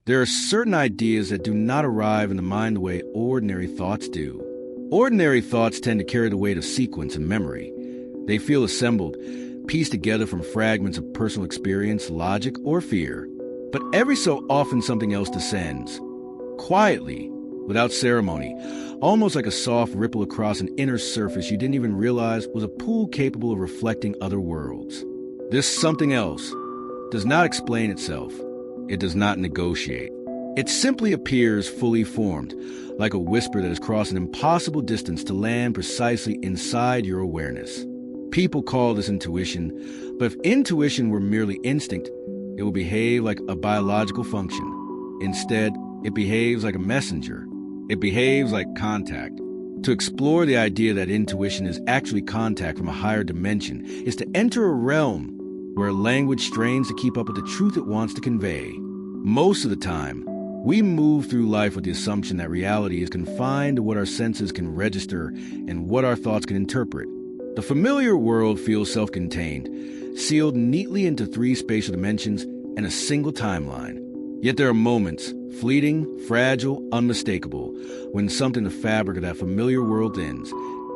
There are certain ideas that do not arrive in the mind the way ordinary thoughts do. Ordinary thoughts tend to carry the weight of sequence and memory. They feel assembled, pieced together from fragments of personal experience, logic, or fear. But every so often something else descends, quietly, without ceremony, almost like a soft ripple across an inner surface you didn't even realize was a pool capable of reflecting other worlds. This something else does not explain itself. It does not negotiate. It simply appears fully formed, like a whisper that has crossed an impossible distance to land precisely inside your awareness. People call this intuition, but if intuition were merely instinct, it would behave like a biological function. Instead, it behaves like a messenger. It behaves like contact. To explore the idea that intuition is actually contact from a higher dimension is to enter a realm where language strains to keep up with the truth it wants to convey. Most of the time, we move through life with the assumption that reality is confined to what our senses can register and what our thoughts can interpret. The familiar world feels self-contained, sealed neatly into 3 spatial dimensions and a single timeline. Yet there are moments, fleeting, fragile, unmistakable, when something in the fabric of that familiar world ends,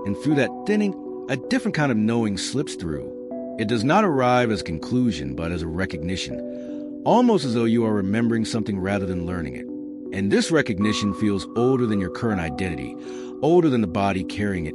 and through that thinning, a different kind of knowing slips through. It does not arrive as a conclusion, but as a recognition, almost as though you are remembering something rather than learning it. And this recognition feels older than your current identity, older than the body carrying it,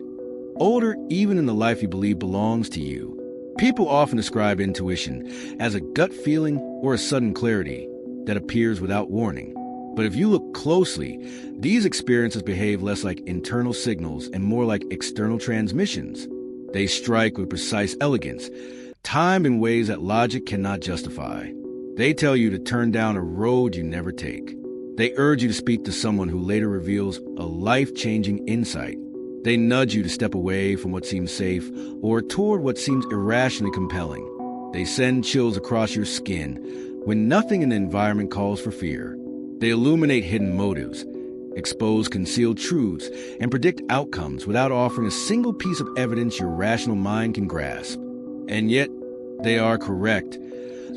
older even than the life you believe belongs to you. People often describe intuition as a gut feeling or a sudden clarity that appears without warning. But if you look closely, these experiences behave less like internal signals and more like external transmissions. They strike with precise elegance, timed in ways that logic cannot justify. They tell you to turn down a road you never take. They urge you to speak to someone who later reveals a life-changing insight. They nudge you to step away from what seems safe or toward what seems irrationally compelling. They send chills across your skin when nothing in the environment calls for fear. They illuminate hidden motives, expose concealed truths, and predict outcomes without offering a single piece of evidence your rational mind can grasp. And yet, they are correct.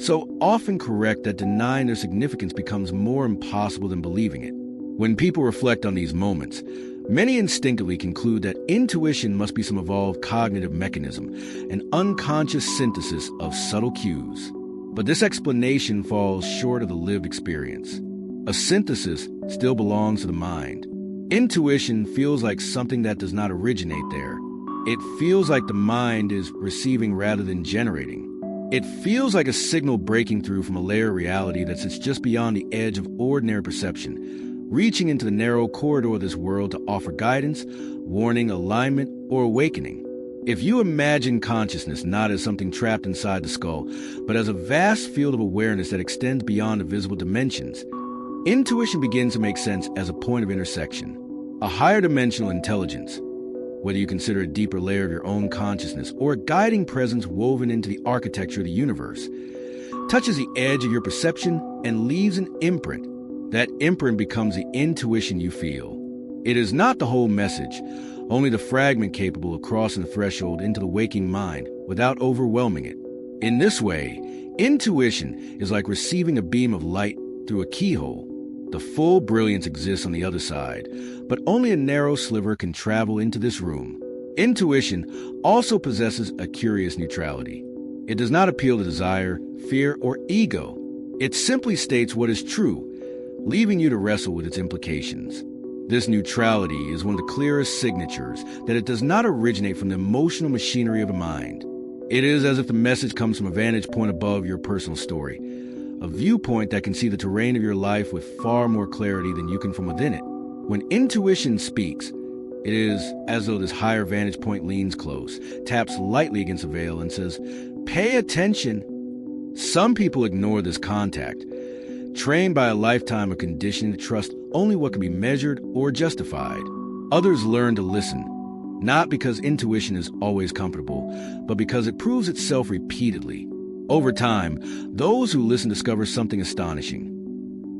So often correct that denying their significance becomes more impossible than believing it. When people reflect on these moments, many instinctively conclude that intuition must be some evolved cognitive mechanism, an unconscious synthesis of subtle cues. But this explanation falls short of the lived experience. A synthesis still belongs to the mind. Intuition feels like something that does not originate there. It feels like the mind is receiving rather than generating. It feels like a signal breaking through from a layer of reality that sits just beyond the edge of ordinary perception, reaching into the narrow corridor of this world to offer guidance, warning, alignment, or awakening. If you imagine consciousness not as something trapped inside the skull, but as a vast field of awareness that extends beyond the visible dimensions, intuition begins to make sense as a point of intersection. A higher dimensional intelligence, whether you consider a deeper layer of your own consciousness or a guiding presence woven into the architecture of the universe, touches the edge of your perception and leaves an imprint. That imprint becomes the intuition you feel. It is not the whole message, only the fragment capable of crossing the threshold into the waking mind without overwhelming it. In this way, intuition is like receiving a beam of light through a keyhole. The full brilliance exists on the other side, but only a narrow sliver can travel into this room. Intuition also possesses a curious neutrality. It does not appeal to desire, fear, or ego. It simply states what is true, leaving you to wrestle with its implications. This neutrality is one of the clearest signatures that it does not originate from the emotional machinery of the mind. It is as if the message comes from a vantage point above your personal story, a viewpoint that can see the terrain of your life with far more clarity than you can from within it. When intuition speaks, it is as though this higher vantage point leans close, taps lightly against a veil, and says, "Pay attention." Some people ignore this contact, trained by a lifetime of conditioning to trust only what can be measured or justified. Others learn to listen, not because intuition is always comfortable, but because it proves itself repeatedly. Over time, those who listen discover something astonishing.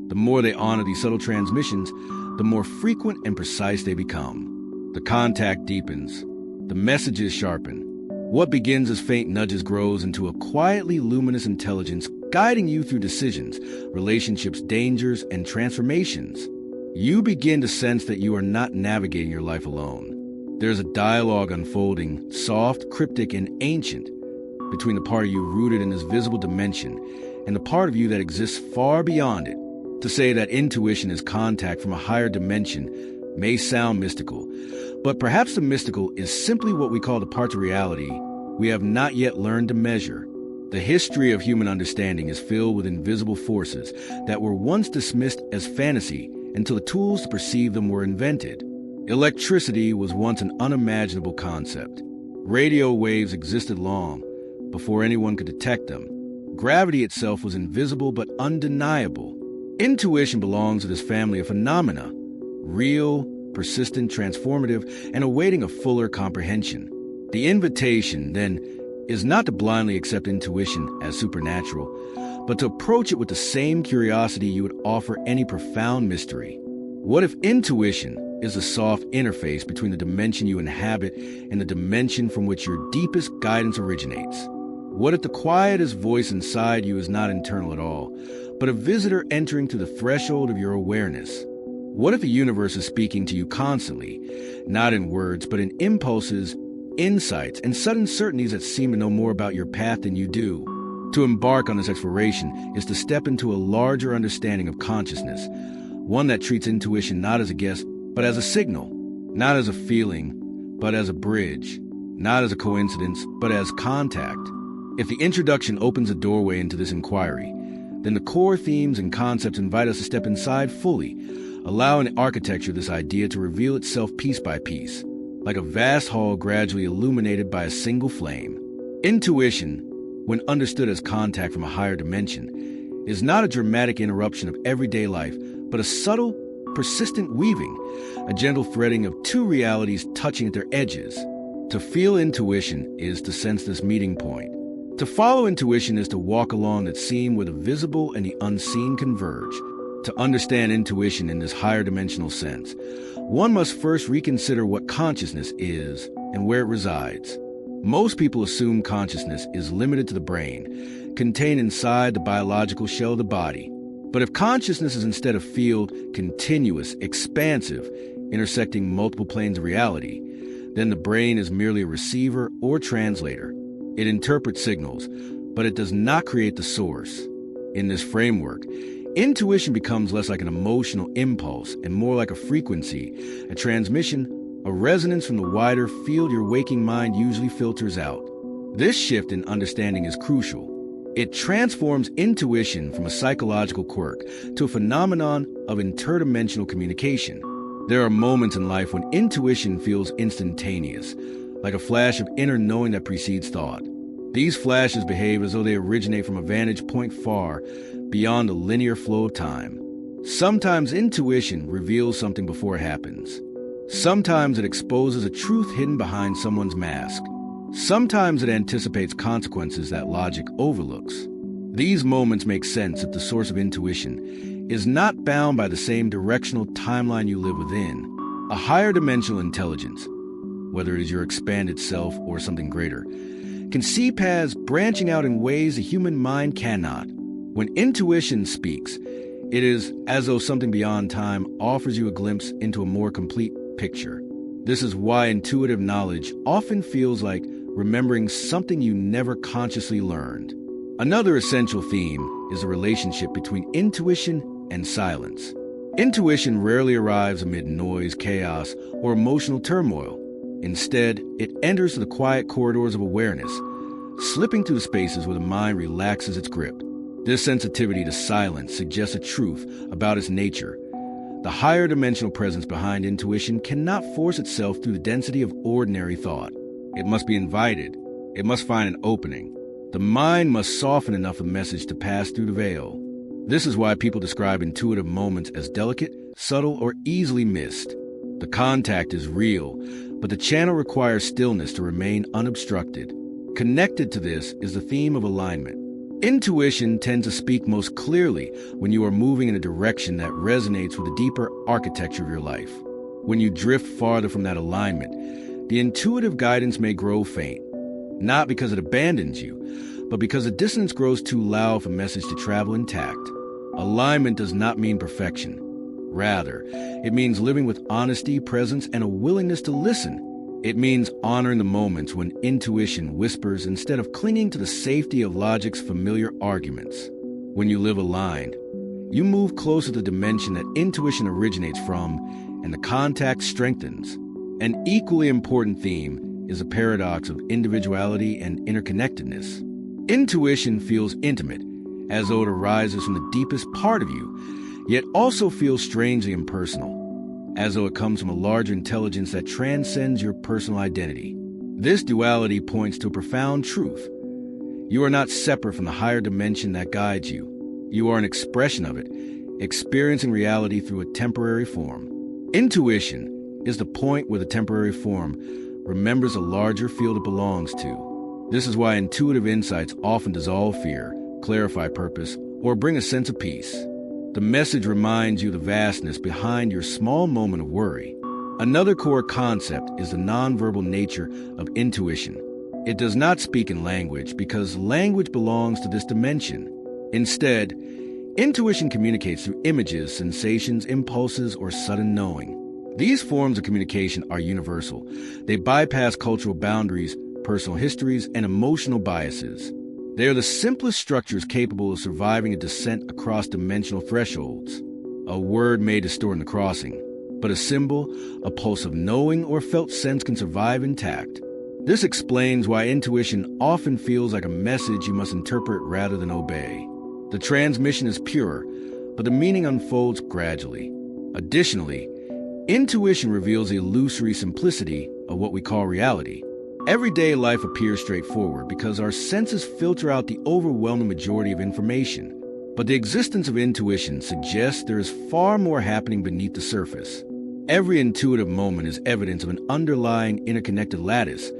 The more they honor these subtle transmissions, the more frequent and precise they become. The contact deepens. The messages sharpen. What begins as faint nudges grows into a quietly luminous intelligence guiding you through decisions, relationships, dangers, and transformations. You begin to sense that you are not navigating your life alone. There's a dialogue unfolding, soft, cryptic, and ancient, between the part of you rooted in this visible dimension and the part of you that exists far beyond it. To say that intuition is contact from a higher dimension may sound mystical, but perhaps the mystical is simply what we call the parts of reality we have not yet learned to measure. The history of human understanding is filled with invisible forces that were once dismissed as fantasy until the tools to perceive them were invented. Electricity was once an unimaginable concept. Radio waves existed long before anyone could detect them. Gravity itself was invisible but undeniable. Intuition belongs to this family of phenomena, real, persistent, transformative, and awaiting a fuller comprehension. The invitation, then, is not to blindly accept intuition as supernatural, but to approach it with the same curiosity you would offer any profound mystery. What if intuition is the soft interface between the dimension you inhabit and the dimension from which your deepest guidance originates? What if the quietest voice inside you is not internal at all, but a visitor entering to the threshold of your awareness? What if the universe is speaking to you constantly, not in words, but in impulses, insights, and sudden certainties that seem to know more about your path than you do? To embark on this exploration is to step into a larger understanding of consciousness, one that treats intuition not as a guest, but as a signal, not as a feeling, but as a bridge, not as a coincidence, but as contact. If the introduction opens a doorway into this inquiry, then the core themes and concepts invite us to step inside fully, allowing the architecture of this idea to reveal itself piece by piece, like a vast hall gradually illuminated by a single flame. Intuition, when understood as contact from a higher dimension, is not a dramatic interruption of everyday life, but a subtle, persistent weaving, a gentle threading of two realities touching at their edges. To feel intuition is to sense this meeting point. To follow intuition is to walk along that seam where the visible and the unseen converge. To understand intuition in this higher dimensional sense, one must first reconsider what consciousness is and where it resides. Most people assume consciousness is limited to the brain, contained inside the biological shell of the body. But if consciousness is instead a field, continuous, expansive, intersecting multiple planes of reality, then the brain is merely a receiver or translator. It interprets signals, but it does not create the source. In this framework, intuition becomes less like an emotional impulse and more like a frequency, a transmission, a resonance from the wider field your waking mind usually filters out. This shift in understanding is crucial. It transforms intuition from a psychological quirk to a phenomenon of interdimensional communication. There are moments in life when intuition feels instantaneous, like a flash of inner knowing that precedes thought. These flashes behave as though they originate from a vantage point far beyond the linear flow of time. Sometimes intuition reveals something before it happens. Sometimes it exposes a truth hidden behind someone's mask. Sometimes it anticipates consequences that logic overlooks. These moments make sense if the source of intuition is not bound by the same directional timeline you live within. A higher dimensional intelligence, whether it is your expanded self or something greater, can see paths branching out in ways the human mind cannot. When intuition speaks, it is as though something beyond time offers you a glimpse into a more complete picture. This is why intuitive knowledge often feels like remembering something you never consciously learned. Another essential theme is the relationship between intuition and silence. Intuition rarely arrives amid noise, chaos, or emotional turmoil. Instead, it enters the quiet corridors of awareness, slipping through the spaces where the mind relaxes its grip. This sensitivity to silence suggests a truth about its nature. The higher dimensional presence behind intuition cannot force itself through the density of ordinary thought. It must be invited. It must find an opening. The mind must soften enough for the message to pass through the veil. This is why people describe intuitive moments as delicate, subtle, or easily missed. The contact is real, but the channel requires stillness to remain unobstructed. Connected to this is the theme of alignment. Intuition tends to speak most clearly when you are moving in a direction that resonates with the deeper architecture of your life. When you drift farther from that alignment, the intuitive guidance may grow faint, not because it abandons you, but because the dissonance grows too loud for a message to travel intact. Alignment does not mean perfection. Rather, it means living with honesty, presence, and a willingness to listen. It means honoring the moments when intuition whispers instead of clinging to the safety of logic's familiar arguments. When you live aligned, you move closer to the dimension that intuition originates from, and the contact strengthens. An equally important theme is the paradox of individuality and interconnectedness. Intuition feels intimate, as though it arises from the deepest part of you, yet also feels strangely impersonal, as though it comes from a larger intelligence that transcends your personal identity. This duality points to a profound truth. You are not separate from the higher dimension that guides you. You are an expression of it, experiencing reality through a temporary form. Intuition is the point where the temporary form remembers a larger field it belongs to. This is why intuitive insights often dissolve fear, clarify purpose, or bring a sense of peace. The message reminds you the vastness behind your small moment of worry. Another core concept is the nonverbal nature of intuition. It does not speak in language because language belongs to this dimension. Instead, intuition communicates through images, sensations, impulses, or sudden knowing. These forms of communication are universal. They bypass cultural boundaries, personal histories, and emotional biases. They are the simplest structures capable of surviving a descent across dimensional thresholds. A word may distort in the crossing, but a symbol, a pulse of knowing or felt sense can survive intact. This explains why intuition often feels like a message you must interpret rather than obey. The transmission is pure, but the meaning unfolds gradually. Additionally, intuition reveals the illusory simplicity of what we call reality. Everyday life appears straightforward because our senses filter out the overwhelming majority of information. But the existence of intuition suggests there is far more happening beneath the surface. Every intuitive moment is evidence of an underlying interconnected lattice,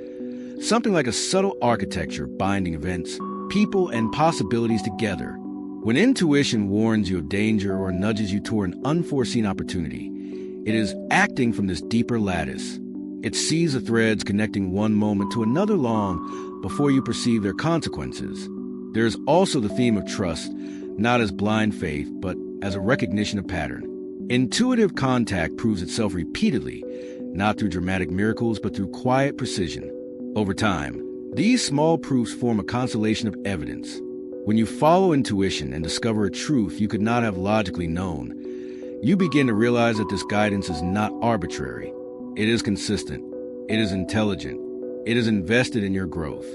something like a subtle architecture binding events, people, and possibilities together. When intuition warns you of danger or nudges you toward an unforeseen opportunity, it is acting from this deeper lattice. It sees the threads connecting one moment to another long before you perceive their consequences. There is also the theme of trust, not as blind faith, but as a recognition of pattern. Intuitive contact proves itself repeatedly, not through dramatic miracles, but through quiet precision. Over time, these small proofs form a constellation of evidence. When you follow intuition and discover a truth you could not have logically known, you begin to realize that this guidance is not arbitrary. It is consistent. It is intelligent. It is invested in your growth.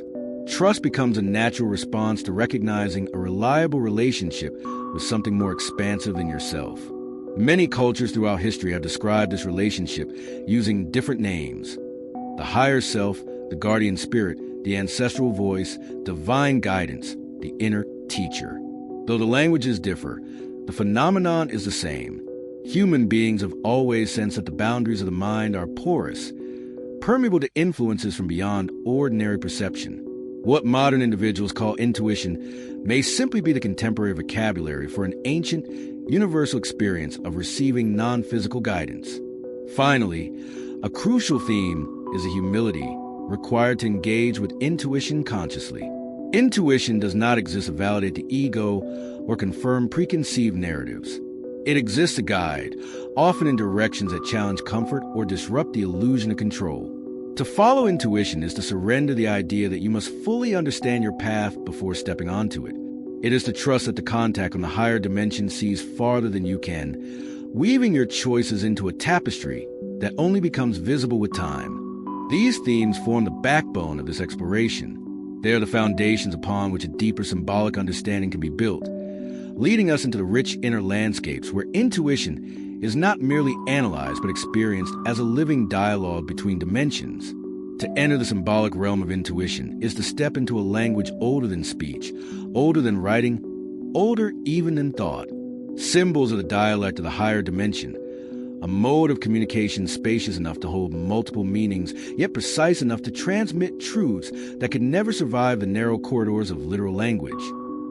Trust becomes a natural response to recognizing a reliable relationship with something more expansive than yourself. Many cultures throughout history have described this relationship using different names. The higher self, the guardian spirit, the ancestral voice, divine guidance, the inner teacher. Though the languages differ, the phenomenon is the same. Human beings have always sensed that the boundaries of the mind are porous, permeable to influences from beyond ordinary perception. What modern individuals call intuition may simply be the contemporary vocabulary for an ancient, universal experience of receiving non-physical guidance. Finally, a crucial theme is the humility required to engage with intuition consciously. Intuition does not exist to validate the ego or confirm preconceived narratives. It exists to guide, often in directions that challenge comfort or disrupt the illusion of control. To follow intuition is to surrender the idea that you must fully understand your path before stepping onto it. It is to trust that the contact from the higher dimension sees farther than you can, weaving your choices into a tapestry that only becomes visible with time. These themes form the backbone of this exploration. They are the foundations upon which a deeper symbolic understanding can be built, leading us into the rich inner landscapes where intuition is not merely analyzed but experienced as a living dialogue between dimensions. To enter the symbolic realm of intuition is to step into a language older than speech, older than writing, older even than thought. Symbols are the dialect of the higher dimension, a mode of communication spacious enough to hold multiple meanings, yet precise enough to transmit truths that could never survive the narrow corridors of literal language.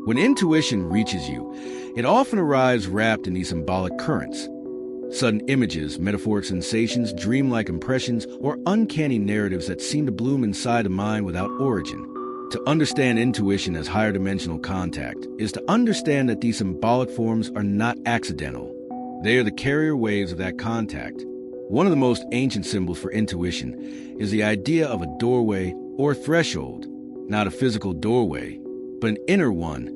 When intuition reaches you, it often arrives wrapped in these symbolic currents. Sudden images, metaphoric sensations, dreamlike impressions, or uncanny narratives that seem to bloom inside the mind without origin. To understand intuition as higher dimensional contact is to understand that these symbolic forms are not accidental. They are the carrier waves of that contact. One of the most ancient symbols for intuition is the idea of a doorway or threshold, not a physical doorway, but an inner one,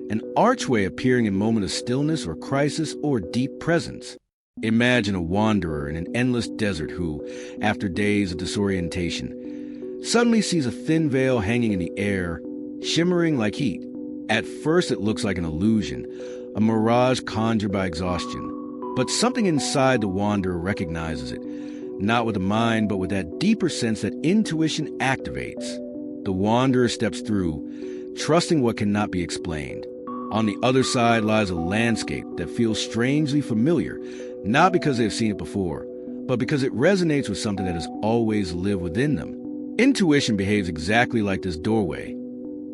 an archway appearing in moments of stillness or crisis or deep presence. Imagine a wanderer in an endless desert who, after days of disorientation, suddenly sees a thin veil hanging in the air, shimmering like heat. At first it looks like an illusion, a mirage conjured by exhaustion. But something inside the wanderer recognizes it, not with the mind, but with that deeper sense that intuition activates. The wanderer steps through, trusting what cannot be explained. On the other side lies a landscape that feels strangely familiar, not because they have seen it before, but because it resonates with something that has always lived within them. Intuition behaves exactly like this doorway.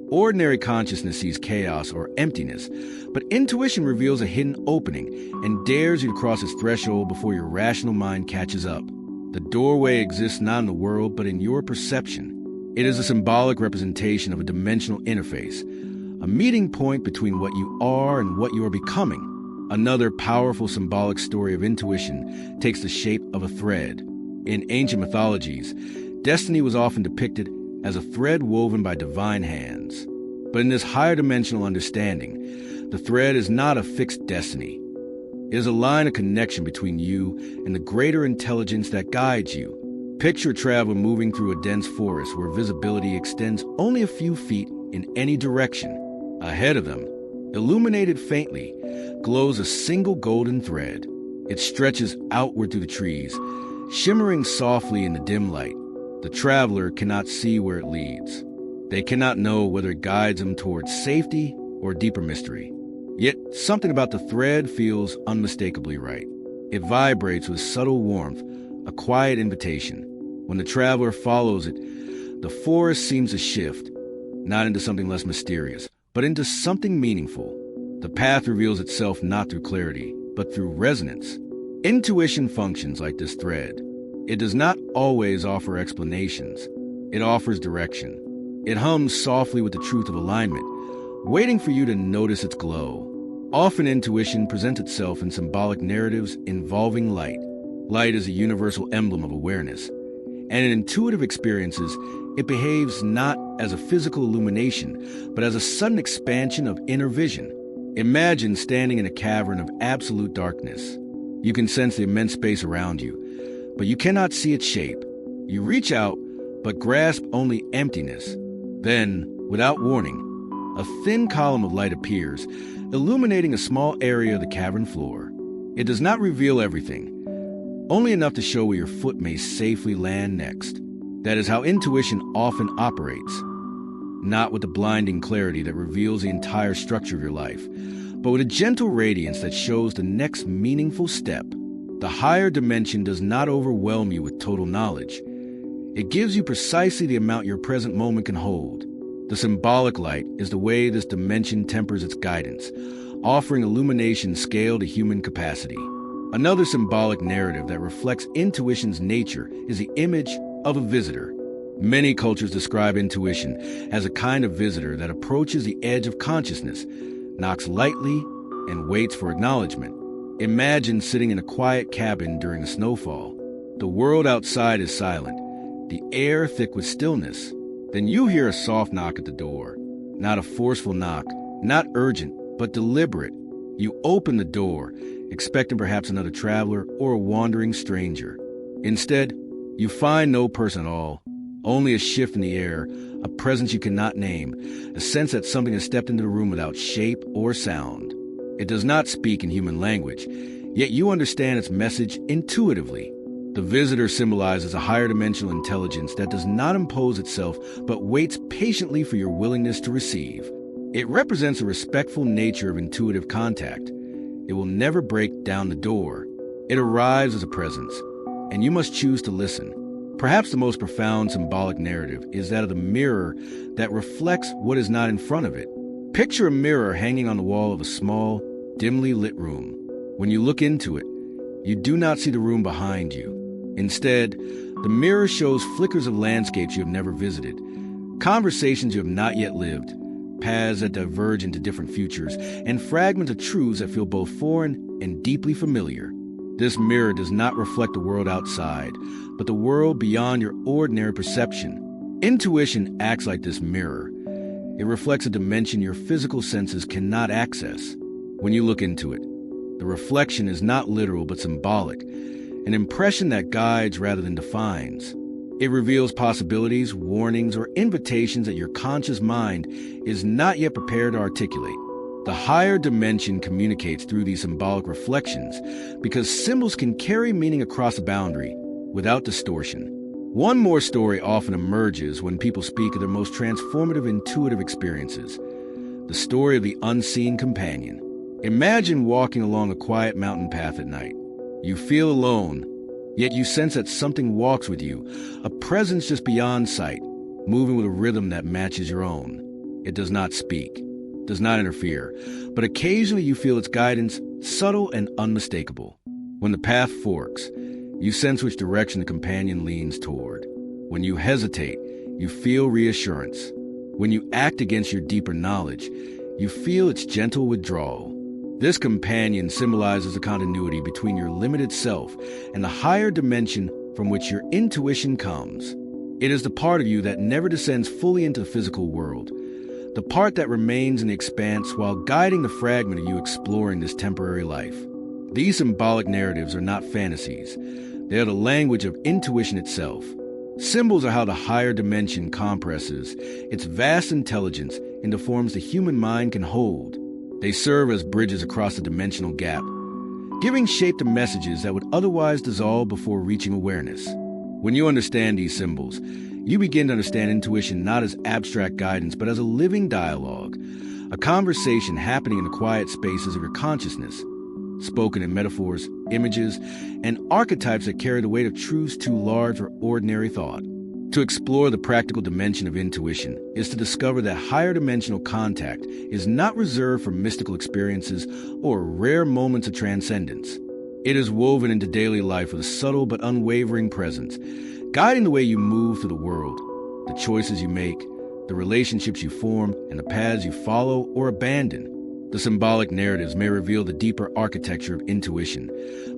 Ordinary consciousness sees chaos or emptiness, but intuition reveals a hidden opening and dares you to cross its threshold before your rational mind catches up. The doorway exists not in the world, but in your perception. It is a symbolic representation of a dimensional interface, a meeting point between what you are and what you are becoming. Another powerful symbolic story of intuition takes the shape of a thread. In ancient mythologies, destiny was often depicted as a thread woven by divine hands. But in this higher dimensional understanding, the thread is not a fixed destiny. It is a line of connection between you and the greater intelligence that guides you. Picture a traveler moving through a dense forest where visibility extends only a few feet in any direction. Ahead of them, illuminated faintly, glows a single golden thread. It stretches outward through the trees, shimmering softly in the dim light. The traveler cannot see where it leads. They cannot know whether it guides them towards safety or deeper mystery. Yet something about the thread feels unmistakably right. It vibrates with subtle warmth, a quiet invitation. When the traveler follows it, the forest seems to shift, not into something less mysterious, but into something meaningful. The path reveals itself not through clarity, but through resonance. Intuition functions like this thread. It does not always offer explanations. It offers direction. It hums softly with the truth of alignment, waiting for you to notice its glow. Often intuition presents itself in symbolic narratives involving light. Light is a universal emblem of awareness. And in intuitive experiences, it behaves not as a physical illumination, but as a sudden expansion of inner vision. Imagine standing in a cavern of absolute darkness. You can sense the immense space around you, but you cannot see its shape. You reach out, but grasp only emptiness. Then, without warning, a thin column of light appears, illuminating a small area of the cavern floor. It does not reveal everything, only enough to show where your foot may safely land next. That is how intuition often operates. Not with the blinding clarity that reveals the entire structure of your life, but with a gentle radiance that shows the next meaningful step. The higher dimension does not overwhelm you with total knowledge. It gives you precisely the amount your present moment can hold. The symbolic light is the way this dimension tempers its guidance, offering illumination scaled to human capacity. Another symbolic narrative that reflects intuition's nature is the image of a visitor. Many cultures describe intuition as a kind of visitor that approaches the edge of consciousness, knocks lightly, and waits for acknowledgement. Imagine sitting in a quiet cabin during a snowfall. The world outside is silent, the air thick with stillness. Then you hear a soft knock at the door. Not a forceful knock, not urgent, but deliberate. You open the door, expecting perhaps another traveler or a wandering stranger. Instead, you find no person at all, only a shift in the air, a presence you cannot name, a sense that something has stepped into the room without shape or sound. It does not speak in human language, yet you understand its message intuitively. The visitor symbolizes a higher dimensional intelligence that does not impose itself, but waits patiently for your willingness to receive. It represents a respectful nature of intuitive contact. It will never break down the door. It arrives as a presence, and you must choose to listen. Perhaps the most profound symbolic narrative is that of the mirror that reflects what is not in front of it. Picture a mirror hanging on the wall of a small, dimly lit room. When you look into it, you do not see the room behind you. Instead, the mirror shows flickers of landscapes you have never visited, conversations you have not yet lived, paths that diverge into different futures, and fragments of truths that feel both foreign and deeply familiar. This mirror does not reflect the world outside, but the world beyond your ordinary perception. Intuition acts like this mirror. It reflects a dimension your physical senses cannot access. When you look into it, the reflection is not literal but symbolic, an impression that guides rather than defines. It reveals possibilities, warnings, or invitations that your conscious mind is not yet prepared to articulate. The higher dimension communicates through these symbolic reflections because symbols can carry meaning across a boundary without distortion. One more story often emerges when people speak of their most transformative intuitive experiences, the story of the unseen companion. Imagine walking along a quiet mountain path at night. You feel alone, yet you sense that something walks with you, a presence just beyond sight, moving with a rhythm that matches your own. It does not speak, does not interfere, but occasionally you feel its guidance, subtle and unmistakable. When the path forks, you sense which direction the companion leans toward. When you hesitate, you feel reassurance. When you act against your deeper knowledge, you feel its gentle withdrawal. This companion symbolizes a continuity between your limited self and the higher dimension from which your intuition comes. It is the part of you that never descends fully into the physical world, the part that remains in the expanse while guiding the fragment of you exploring this temporary life. These symbolic narratives are not fantasies. They are the language of intuition itself. Symbols are how the higher dimension compresses its vast intelligence into forms the human mind can hold. They serve as bridges across the dimensional gap, giving shape to messages that would otherwise dissolve before reaching awareness. When you understand these symbols, you begin to understand intuition not as abstract guidance, but as a living dialogue, a conversation happening in the quiet spaces of your consciousness, spoken in metaphors, images, and archetypes that carry the weight of truths too large for ordinary thought. To explore the practical dimension of intuition is to discover that higher dimensional contact is not reserved for mystical experiences or rare moments of transcendence. It is woven into daily life with a subtle but unwavering presence, guiding the way you move through the world, the choices you make, the relationships you form, and the paths you follow or abandon. The symbolic narratives may reveal the deeper architecture of intuition,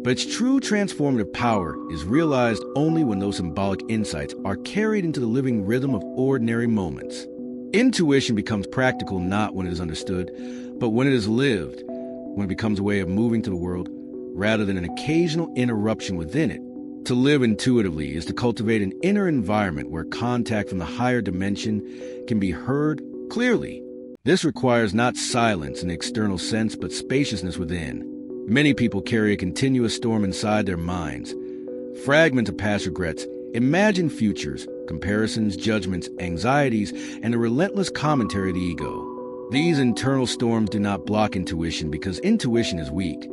but its true transformative power is realized only when those symbolic insights are carried into the living rhythm of ordinary moments. Intuition becomes practical not when it is understood, but when it is lived, when it becomes a way of moving through the world rather than an occasional interruption within it. To live intuitively is to cultivate an inner environment where contact from the higher dimension can be heard clearly. This requires not silence in the external sense, but spaciousness within. Many people carry a continuous storm inside their minds. Fragments of past regrets, imagined futures, comparisons, judgments, anxieties, and the relentless commentary of the ego. These internal storms do not block intuition because intuition is weak.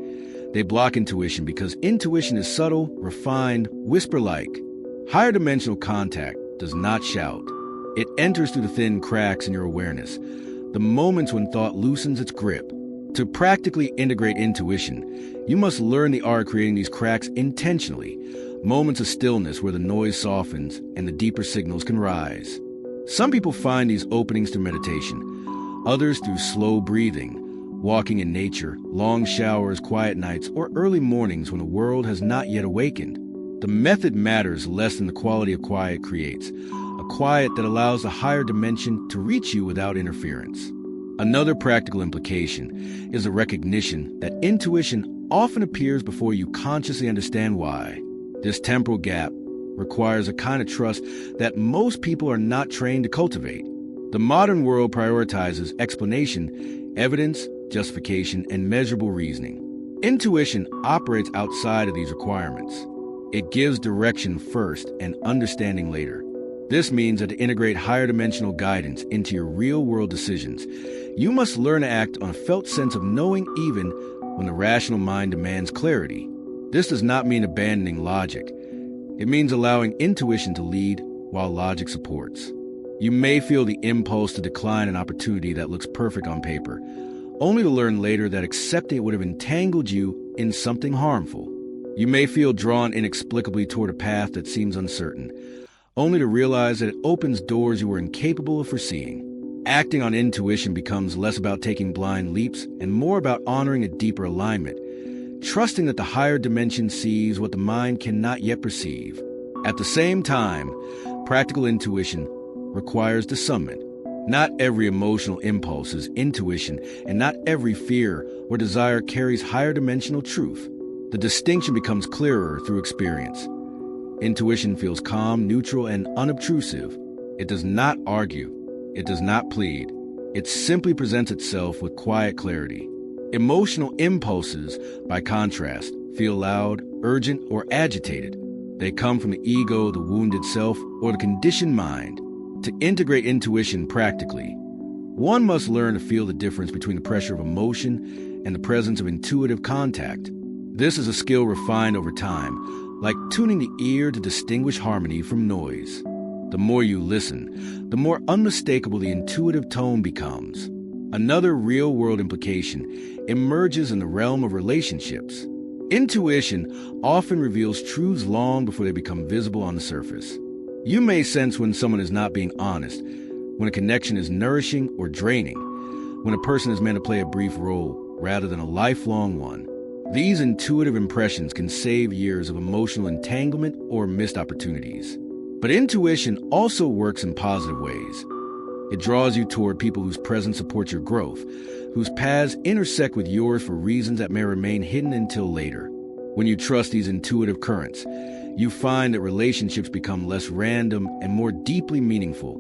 They block intuition because intuition is subtle, refined, whisper-like. Higher dimensional contact does not shout. It enters through the thin cracks in your awareness, the moments when thought loosens its grip. To practically integrate intuition, you must learn the art of creating these cracks intentionally, moments of stillness where the noise softens and the deeper signals can rise. Some people find these openings through meditation, others through slow breathing, walking in nature, long showers, quiet nights, or early mornings when the world has not yet awakened. The method matters less than the quality of quiet creates, a quiet that allows the higher dimension to reach you without interference. Another practical implication is the recognition that intuition often appears before you consciously understand why. This temporal gap requires a kind of trust that most people are not trained to cultivate. The modern world prioritizes explanation, evidence, justification, and measurable reasoning. Intuition operates outside of these requirements. It gives direction first and understanding later. This means that to integrate higher dimensional guidance into your real-world decisions, you must learn to act on a felt sense of knowing even when the rational mind demands clarity. This does not mean abandoning logic. It means allowing intuition to lead while logic supports. You may feel the impulse to decline an opportunity that looks perfect on paper, only to learn later that accepting it would have entangled you in something harmful. You may feel drawn inexplicably toward a path that seems uncertain, only to realize that it opens doors you were incapable of foreseeing. Acting on intuition becomes less about taking blind leaps and more about honoring a deeper alignment, trusting that the higher dimension sees what the mind cannot yet perceive. At the same time, practical intuition requires discernment. Not every emotional impulse is intuition, and not every fear or desire carries higher dimensional truth. The distinction becomes clearer through experience. Intuition feels calm, neutral, and unobtrusive. It does not argue. It does not plead. It simply presents itself with quiet clarity. Emotional impulses, by contrast, feel loud, urgent, or agitated. They come from the ego, the wounded self, or the conditioned mind. To integrate intuition practically, one must learn to feel the difference between the pressure of emotion and the presence of intuitive contact. This is a skill refined over time, like tuning the ear to distinguish harmony from noise. The more you listen, the more unmistakable the intuitive tone becomes. Another real-world implication emerges in the realm of relationships. Intuition often reveals truths long before they become visible on the surface. You may sense when someone is not being honest, when a connection is nourishing or draining, when a person is meant to play a brief role rather than a lifelong one. These intuitive impressions can save years of emotional entanglement or missed opportunities. But intuition also works in positive ways. It draws you toward people whose presence supports your growth, whose paths intersect with yours for reasons that may remain hidden until later. When you trust these intuitive currents, you find that relationships become less random and more deeply meaningful,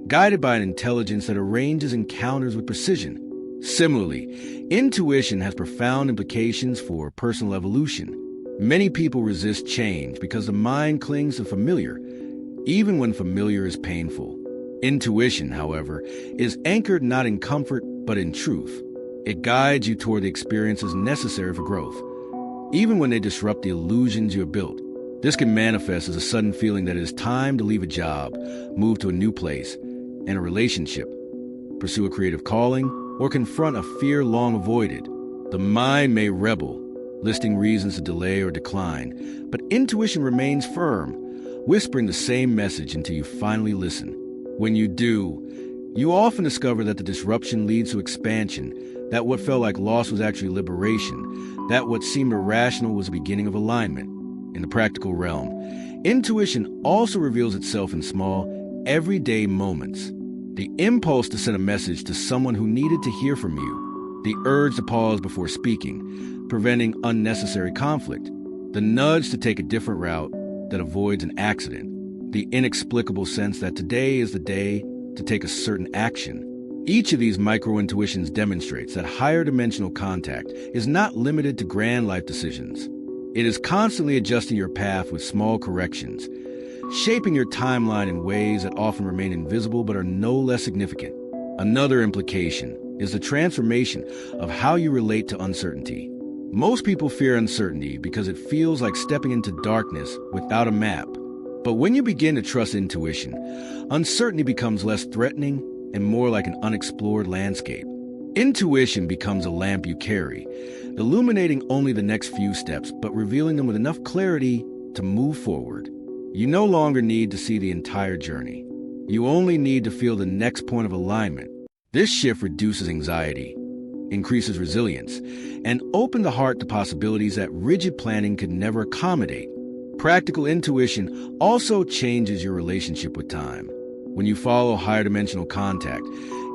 guided by an intelligence that arranges encounters with precision. Similarly, intuition has profound implications for personal evolution. Many people resist change because the mind clings to familiar, even when familiar is painful. Intuition, however, is anchored not in comfort but in truth. It guides you toward the experiences necessary for growth, even when they disrupt the illusions you have built. This can manifest as a sudden feeling that it is time to leave a job, move to a new place, and a relationship, pursue a creative calling, or confront a fear long avoided. The mind may rebel, listing reasons to delay or decline, but intuition remains firm, whispering the same message until you finally listen. When you do, you often discover that the disruption leads to expansion, that what felt like loss was actually liberation, that what seemed irrational was the beginning of alignment. In the practical realm, intuition also reveals itself in small, everyday moments. The impulse to send a message to someone who needed to hear from you, the urge to pause before speaking, preventing unnecessary conflict, the nudge to take a different route that avoids an accident, the inexplicable sense that today is the day to take a certain action. Each of these micro-intuitions demonstrates that higher dimensional contact is not limited to grand life decisions. It is constantly adjusting your path with small corrections, shaping your timeline in ways that often remain invisible but are no less significant. Another implication is the transformation of how you relate to uncertainty. Most people fear uncertainty because it feels like stepping into darkness without a map. But when you begin to trust intuition, uncertainty becomes less threatening and more like an unexplored landscape. Intuition becomes a lamp you carry, illuminating only the next few steps, but revealing them with enough clarity to move forward. You no longer need to see the entire journey. You only need to feel the next point of alignment. This shift reduces anxiety, increases resilience, and opens the heart to possibilities that rigid planning could never accommodate. Practical intuition also changes your relationship with time. When you follow higher dimensional contact,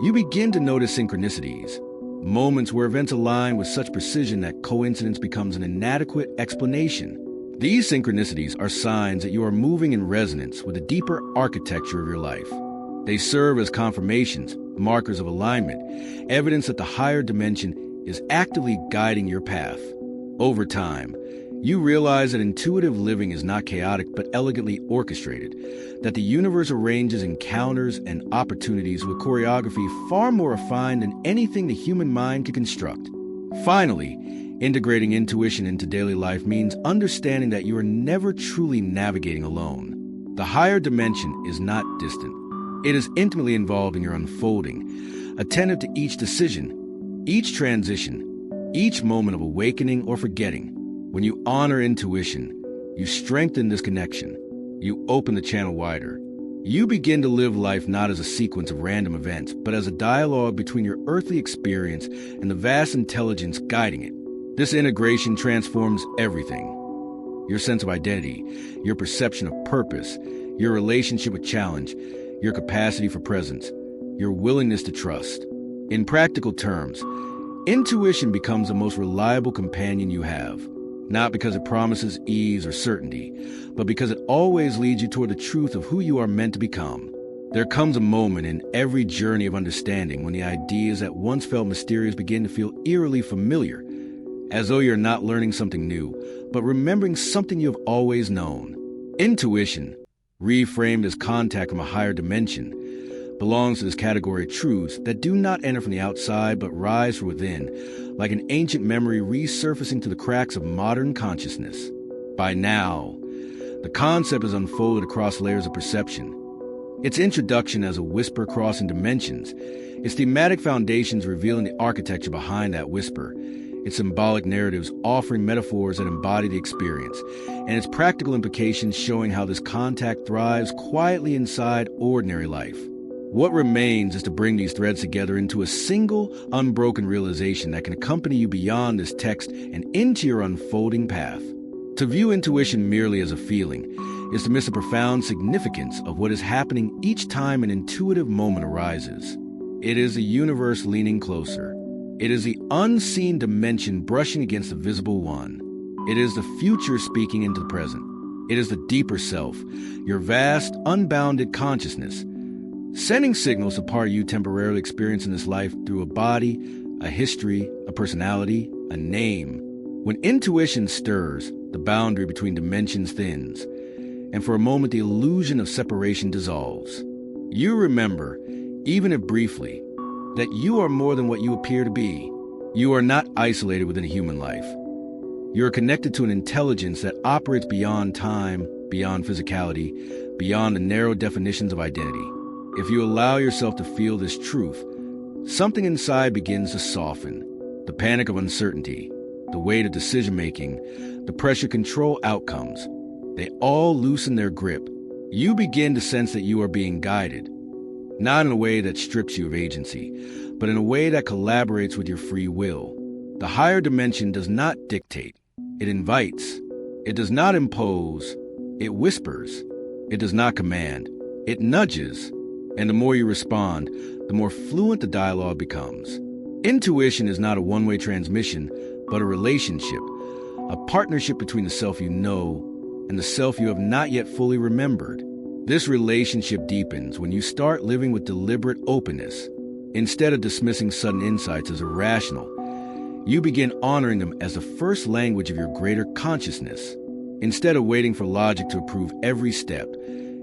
you begin to notice synchronicities, moments where events align with such precision that coincidence becomes an inadequate explanation. These synchronicities are signs that you are moving in resonance with the deeper architecture of your life. They serve as confirmations, markers of alignment, evidence that the higher dimension is actively guiding your path. Over time, you realize that intuitive living is not chaotic but elegantly orchestrated, that the universe arranges encounters and opportunities with choreography far more refined than anything the human mind can construct. Finally, integrating intuition into daily life means understanding that you are never truly navigating alone. The higher dimension is not distant. It is intimately involved in your unfolding, attentive to each decision, each transition, each moment of awakening or forgetting. When you honor intuition, you strengthen this connection. You open the channel wider. You begin to live life not as a sequence of random events, but as a dialogue between your earthly experience and the vast intelligence guiding it. This integration transforms everything. Your sense of identity, your perception of purpose, your relationship with challenge, your capacity for presence, your willingness to trust. In practical terms, intuition becomes the most reliable companion you have, not because it promises ease or certainty, but because it always leads you toward the truth of who you are meant to become. There comes a moment in every journey of understanding when the ideas that once felt mysterious begin to feel eerily familiar, as though you're not learning something new, but remembering something you have always known. Intuition, reframed as contact from a higher dimension, belongs to this category of truths that do not enter from the outside but rise from within, like an ancient memory resurfacing through the cracks of modern consciousness. By now, the concept is unfolded across layers of perception. Its introduction as a whisper crossing dimensions, its thematic foundations revealing the architecture behind that whisper, its symbolic narratives offering metaphors that embody the experience, and its practical implications showing how this contact thrives quietly inside ordinary life. What remains is to bring these threads together into a single, unbroken realization that can accompany you beyond this text and into your unfolding path. To view intuition merely as a feeling is to miss the profound significance of what is happening each time an intuitive moment arises. It is the universe leaning closer. It is the unseen dimension brushing against the visible one. It is the future speaking into the present. It is the deeper self, your vast, unbounded consciousness, sending signals to part you temporarily experiencing this life through a body, a history, a personality, a name. When intuition stirs, the boundary between dimensions thins, and for a moment the illusion of separation dissolves. You remember, even if briefly, that you are more than what you appear to be. You are not isolated within a human life. You are connected to an intelligence that operates beyond time, beyond physicality, beyond the narrow definitions of identity. If you allow yourself to feel this truth, something inside begins to soften. The panic of uncertainty, the weight of decision-making, the pressure to control outcomes, they all loosen their grip. You begin to sense that you are being guided, not in a way that strips you of agency, but in a way that collaborates with your free will. The higher dimension does not dictate, it invites. It does not impose, it whispers. It does not command, it nudges. And the more you respond, the more fluent the dialogue becomes. Intuition is not a one-way transmission, but a relationship, a partnership between the self you know and the self you have not yet fully remembered. This relationship deepens when you start living with deliberate openness. Instead of dismissing sudden insights as irrational, you begin honoring them as the first language of your greater consciousness. Instead of waiting for logic to approve every step,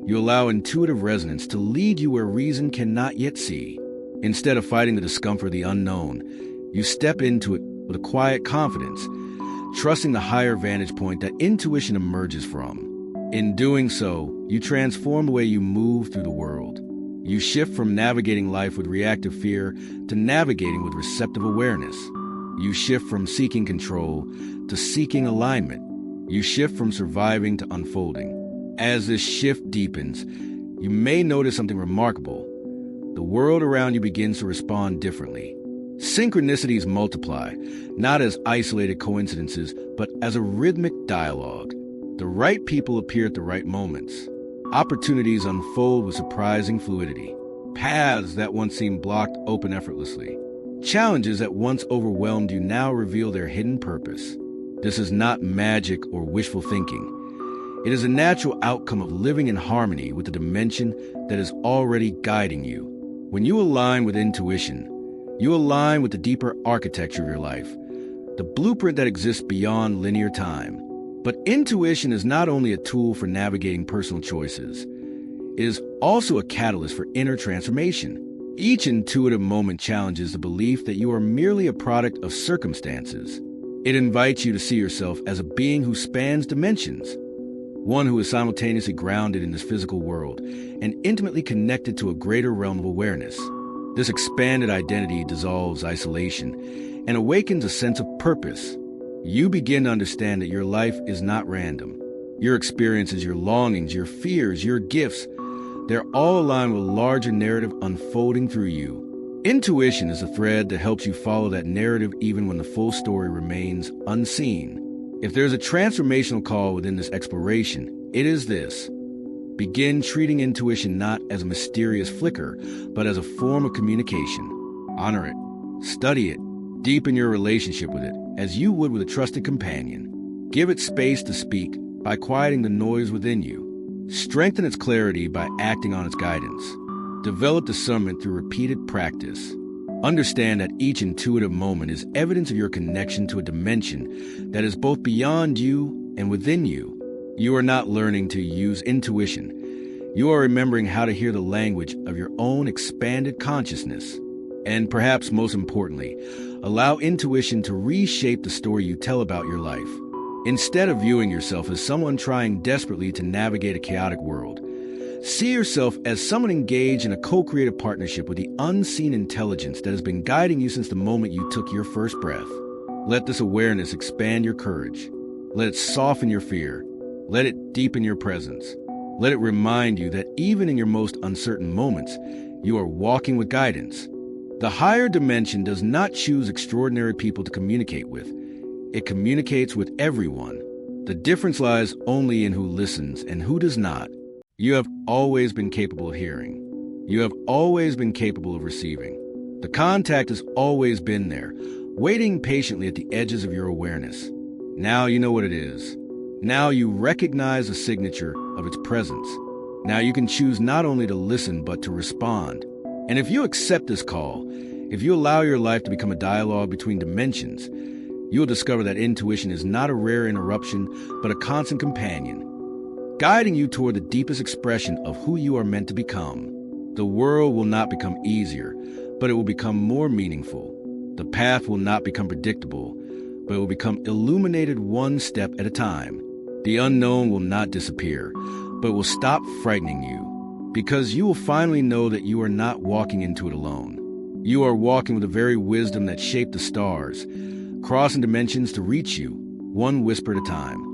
you allow intuitive resonance to lead you where reason cannot yet see. Instead of fighting the discomfort of the unknown, you step into it with a quiet confidence, trusting the higher vantage point that intuition emerges from. In doing so, you transform the way you move through the world. You shift from navigating life with reactive fear to navigating with receptive awareness. You shift from seeking control to seeking alignment. You shift from surviving to unfolding. As this shift deepens, you may notice something remarkable. The world around you begins to respond differently. Synchronicities multiply, not as isolated coincidences, but as a rhythmic dialogue. The right people appear at the right moments. Opportunities unfold with surprising fluidity. Paths that once seemed blocked open effortlessly. Challenges that once overwhelmed you now reveal their hidden purpose. This is not magic or wishful thinking. It is a natural outcome of living in harmony with the dimension that is already guiding you. When you align with intuition, you align with the deeper architecture of your life, the blueprint that exists beyond linear time. But intuition is not only a tool for navigating personal choices, it is also a catalyst for inner transformation. Each intuitive moment challenges the belief that you are merely a product of circumstances. It invites you to see yourself as a being who spans dimensions, one who is simultaneously grounded in this physical world and intimately connected to a greater realm of awareness. This expanded identity dissolves isolation and awakens a sense of purpose. You begin to understand that your life is not random. Your experiences, your longings, your fears, your gifts, They're all aligned with a larger narrative unfolding through you. Intuition is a thread that helps you follow that narrative even when the full story remains unseen. If there's a transformational call within this exploration, it is this. Begin treating intuition not as a mysterious flicker, but as a form of communication. Honor it, study it, deepen your relationship with it, as you would with a trusted companion. Give it space to speak by quieting the noise within you. Strengthen its clarity by acting on its guidance. Develop discernment through repeated practice. Understand that each intuitive moment is evidence of your connection to a dimension that is both beyond you and within you. You are not learning to use intuition. You are remembering how to hear the language of your own expanded consciousness. And perhaps most importantly, allow intuition to reshape the story you tell about your life. Instead of viewing yourself as someone trying desperately to navigate a chaotic world, see yourself as someone engaged in a co-creative partnership with the unseen intelligence that has been guiding you since the moment you took your first breath. Let this awareness expand your courage. Let it soften your fear. Let it deepen your presence. Let it remind you that even in your most uncertain moments, you are walking with guidance. The higher dimension does not choose extraordinary people to communicate with. It communicates with everyone. The difference lies only in who listens and who does not. You have always been capable of hearing. You have always been capable of receiving. The contact has always been there, waiting patiently at the edges of your awareness. Now you know what it is. Now you recognize the signature of its presence. Now you can choose not only to listen, but to respond. And if you accept this call, if you allow your life to become a dialogue between dimensions, you'll discover that intuition is not a rare interruption, but a constant companion, guiding you toward the deepest expression of who you are meant to become. The world will not become easier, but it will become more meaningful. The path will not become predictable, but it will become illuminated one step at a time. The unknown will not disappear, but will stop frightening you, because you will finally know that you are not walking into it alone. You are walking with the very wisdom that shaped the stars, crossing dimensions to reach you, one whisper at a time.